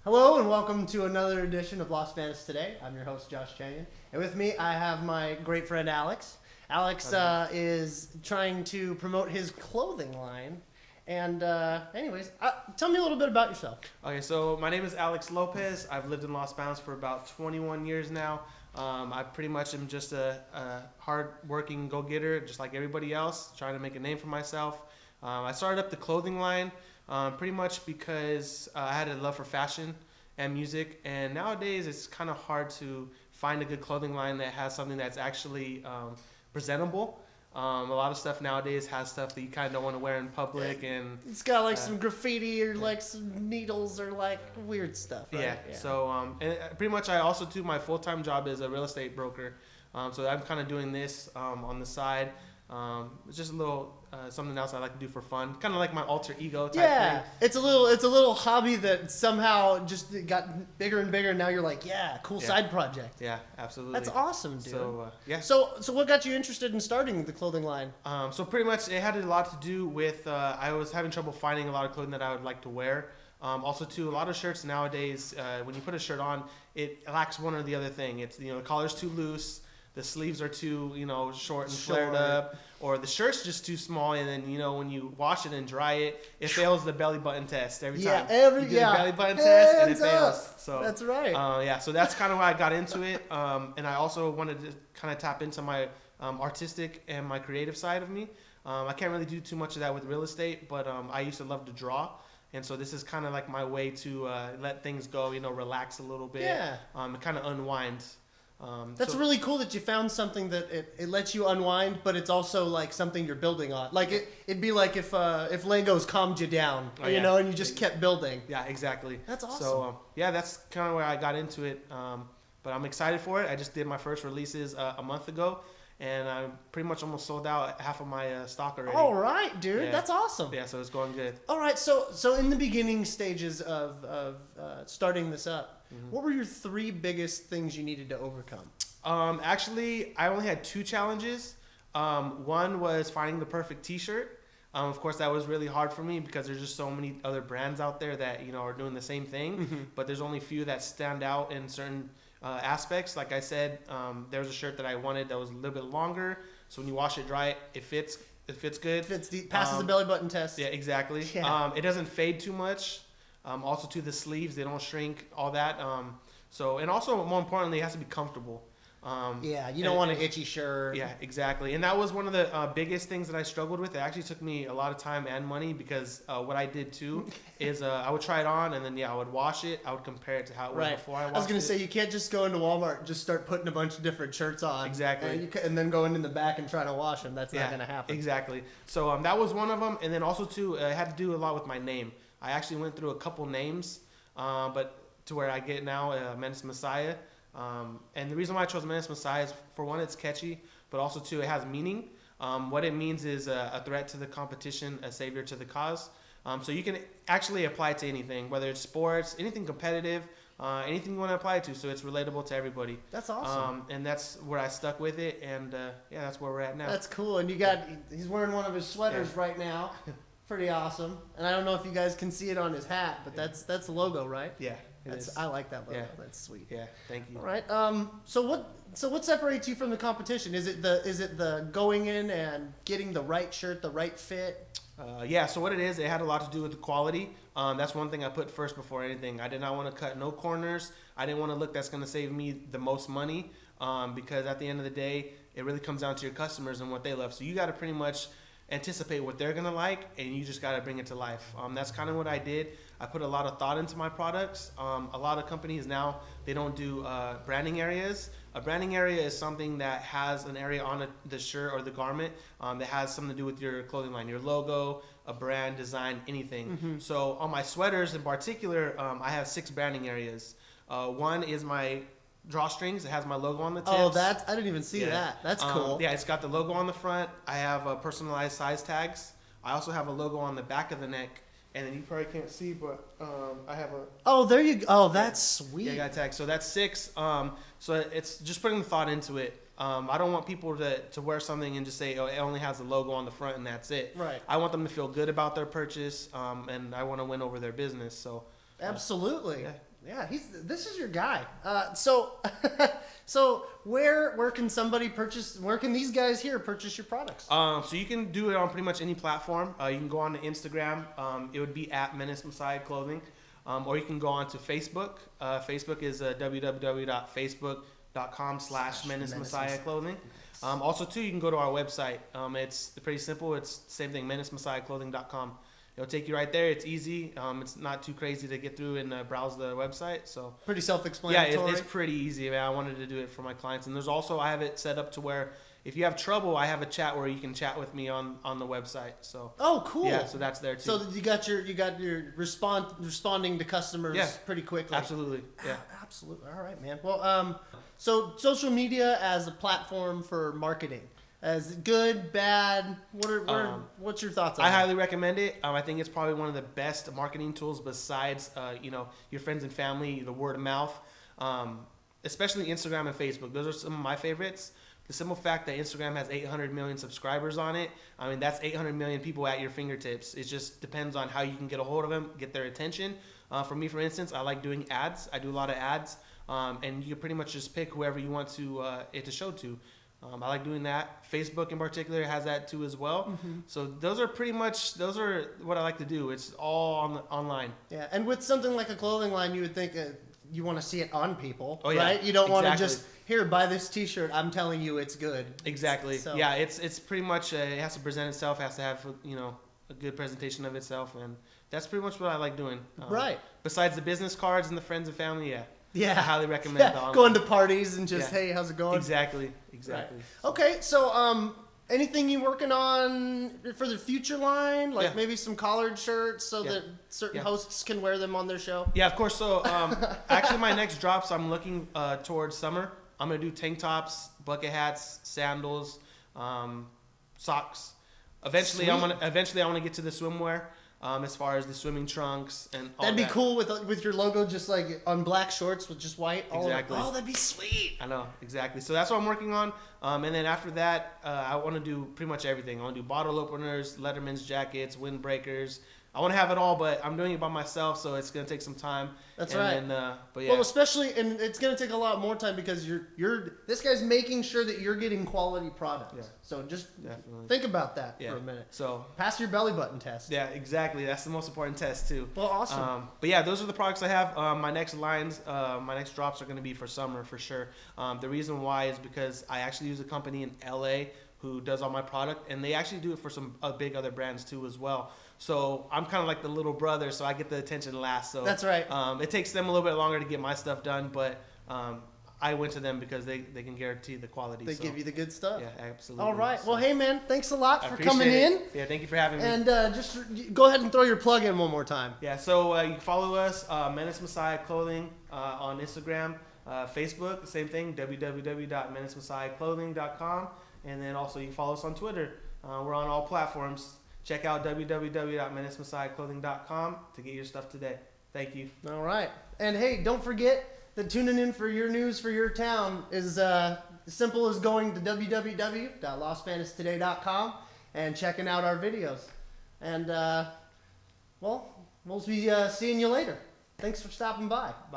Hello and welcome to another edition of Los Banos Today. I'm your host, Josh Chagnon. And with me, I have my great friend, Alex. Alex is trying to promote his clothing line. And anyways, tell me a little bit about yourself. Okay, so my name is Alex Lopez. I've lived in Los Banos for about 21 years now. I pretty much am just a hard-working go-getter, just like everybody else, trying to make a name for myself. I started up the clothing line pretty much because I had a love for fashion and music, and nowadays it's kind of hard to find a good clothing line that has something that's actually presentable. A lot of stuff nowadays has stuff that you kind of don't want to wear in public, and it's got like some graffiti or like some needles or like weird stuff. Right? Yeah. So and pretty much I also do my full-time job as a real estate broker. So I'm kind of doing this on the side. It's just a little something else I like to do for fun, kind of like my alter ego type thing. It's a little hobby that somehow just got bigger and bigger. And now you're like, cool side project. Yeah, absolutely. That's awesome, dude. So So what got you interested in starting the clothing line? So pretty much it had a lot to do with I was having trouble finding a lot of clothing that I would like to wear. Also, too, a lot of shirts nowadays, when you put a shirt on, it lacks one or the other thing. It's the collar's too loose. The sleeves are too, short and flared up, or the shirt's just too small, and then, when you wash it and dry it, it fails the belly button test every time. You do the belly button test, and it fails. So that's right. So that's kind of why I got into it, and I also wanted to kind of tap into my artistic and my creative side of me. I can't really do too much of that with real estate, but I used to love to draw. And so this is kind of like my way to let things go, relax a little bit, and kind of unwind. That's really cool that you found something that it lets you unwind, but it's also like something you're building on. Like it'd be like if Legos calmed you down, and you just kept building. Yeah, exactly. That's awesome. So that's kind of where I got into it. But I'm excited for it. I just did my first releases a month ago, and I pretty much almost sold out half of my stock already. All right, dude. Yeah. That's awesome. Yeah, so it's going good. All right, so in the beginning stages of starting this up, what were your 3 biggest things you needed to overcome? Actually, I only had 2 challenges. One was finding the perfect T-shirt. Of course, that was really hard for me because there's just so many other brands out there that are doing the same thing. But there's only a few that stand out in certain aspects. Like I said, there was a shirt that I wanted that was a little bit longer. So when you wash it dry, it fits. It fits good. Passes the belly button test. Yeah, exactly. Yeah. It doesn't fade too much. Also, to the sleeves, they don't shrink. All that. And also more importantly, it has to be comfortable. You don't want an itchy shirt. Yeah, exactly. And that was one of the biggest things that I struggled with. It actually took me a lot of time and money because what I did too is I would try it on and then I would wash it. I would compare it to how it was before I washed it. I was going to say, you can't just go into Walmart and just start putting a bunch of different shirts on. Exactly. And then go in the back and try to wash them. That's not going to happen. Exactly. So that was one of them. And then also too, it had to do a lot with my name. I actually went through a couple names, but to where I get now, Menace Messiah. And the reason why I chose Menace Messiah is, for one, it's catchy, but also, two, it has meaning. What it means is a threat to the competition, a savior to the cause. So you can actually apply it to anything, whether it's sports, anything competitive, anything you want to apply it to, so it's relatable to everybody. That's awesome. And that's where I stuck with it, and that's where we're at now. That's cool. And he's wearing one of his sweaters right now. Pretty awesome. And I don't know if you guys can see it on his hat, but that's the logo, right? Yeah. I like that logo. Yeah. That's sweet. Yeah, thank you. All right. So what separates you from the competition? Is it the going in and getting the right shirt, the right fit? So what it is, it had a lot to do with the quality. That's one thing I put first before anything. I did not want to cut no corners. I didn't want to look that's going to save me the most money, because at the end of the day, it really comes down to your customers and what they love. So you got to pretty much anticipate what they're going to like, and you just got to bring it to life. That's kind of what I did. I put a lot of thought into my products. A lot of companies now, they don't do branding areas. A branding area is something that has an area on the shirt or the garment that has something to do with your clothing line, your logo, a brand, design, anything. So on my sweaters in particular, I have 6 branding areas. One is my drawstrings. It has my logo on the tips. Oh, I didn't even see that. That's cool. Yeah, it's got the logo on the front. I have personalized size tags. I also have a logo on the back of the neck. And then you probably can't see, but I have a... Oh, there you go. Oh, that's sweet. Yeah, I got tags. So that's 6. So it's just putting the thought into it. I don't want people to wear something and just say, oh, it only has the logo on the front and that's it. Right. I want them to feel good about their purchase, and I want to win over their business. So absolutely. Yeah, this is your guy. So so where can somebody purchase? Where can these guys here purchase your products? So you can do it on pretty much any platform. You can go on to Instagram. It would be at Menace Messiah Clothing, or you can go on to Facebook. Facebook is www.facebook.com/Menace Messiah Clothing. Also, too, you can go to our website. It's pretty simple. It's the same thing, menacemessiahclothing.com. It'll take you right there. It's easy. It's not too crazy to get through and browse the website. So pretty self-explanatory. Yeah, it's pretty easy. Man. I wanted to do it for my clients. And there's also, I have it set up to where if you have trouble, I have a chat where you can chat with me on the website. So oh, cool. Yeah, so that's there too. So you got your responding to customers pretty quickly. Absolutely. Yeah. Absolutely. All right, man. Well, so social media as a platform for marketing. As good, bad? What's your thoughts on it? I highly recommend it. I think it's probably one of the best marketing tools besides, your friends and family, the word of mouth, especially Instagram and Facebook. Those are some of my favorites. The simple fact that Instagram has 800 million subscribers on it, I mean, that's 800 million people at your fingertips. It just depends on how you can get a hold of them, get their attention. For me, for instance, I like doing ads. I do a lot of ads, and you can pretty much just pick whoever you want it to show to. I like doing that. Facebook in particular has that too as well. Mm-hmm. So those are what I like to do. It's all online. Yeah, and with something like a clothing line, you would think you want to see it on people, yeah, right? You don't want to just, here, buy this T-shirt. I'm telling you it's good. Exactly. So. Yeah, it's pretty much, it has to present itself, has to have, a good presentation of itself. And that's pretty much what I like doing. Right. Besides the business cards and the friends and family, yeah, I highly recommend the online. Going to parties and just, hey, how's it going? Exactly. Right. Okay, so anything you working on for the future line? Like maybe some collared shirts so that certain hosts can wear them on their show? Yeah, of course. So actually my next drops, I'm looking towards summer. I'm going to do tank tops, bucket hats, sandals, socks. Eventually I want to get to the swimwear. As far as the swimming trunks and all that'd be cool with your logo just like on black shorts with just white. Exactly. Oh, that'd be sweet. I know, exactly. So that's what I'm working on. And then after that, I want to do pretty much everything. I want to do bottle openers, Letterman's jackets, windbreakers. I want to have it all, but I'm doing it by myself, so it's going to take some time. That's right. But yeah. Well, especially, and it's going to take a lot more time because this guy's making sure that you're getting quality products. Yeah. So just think about that for a minute. So pass your belly button test. Yeah, exactly. That's the most important test too. Well, awesome. But yeah, those are the products I have. My next lines, my next drops are going to be for summer for sure. The reason why is because I actually use a company in LA who does all my product, and they actually do it for some big other brands too as well. So I'm kind of like the little brother, so I get the attention last. So that's right. It takes them a little bit longer to get my stuff done, but I went to them because they can guarantee the quality. They give you the good stuff. Yeah, absolutely. All right. Well, hey, man, thanks a lot for coming in. Yeah, thank you for having me. And just go ahead and throw your plug in one more time. Yeah, so you can follow us, Menace Messiah Clothing on Instagram, Facebook, the same thing, www.menacemessiahclothing.com. And then also you can follow us on Twitter. We're on all platforms. Check out www.menacemessiahclothing.com to get your stuff today. Thank you. All right. And hey, don't forget that tuning in for your news for your town is as simple as going to www.losbanostoday.com and checking out our videos. And, we'll be seeing you later. Thanks for stopping by.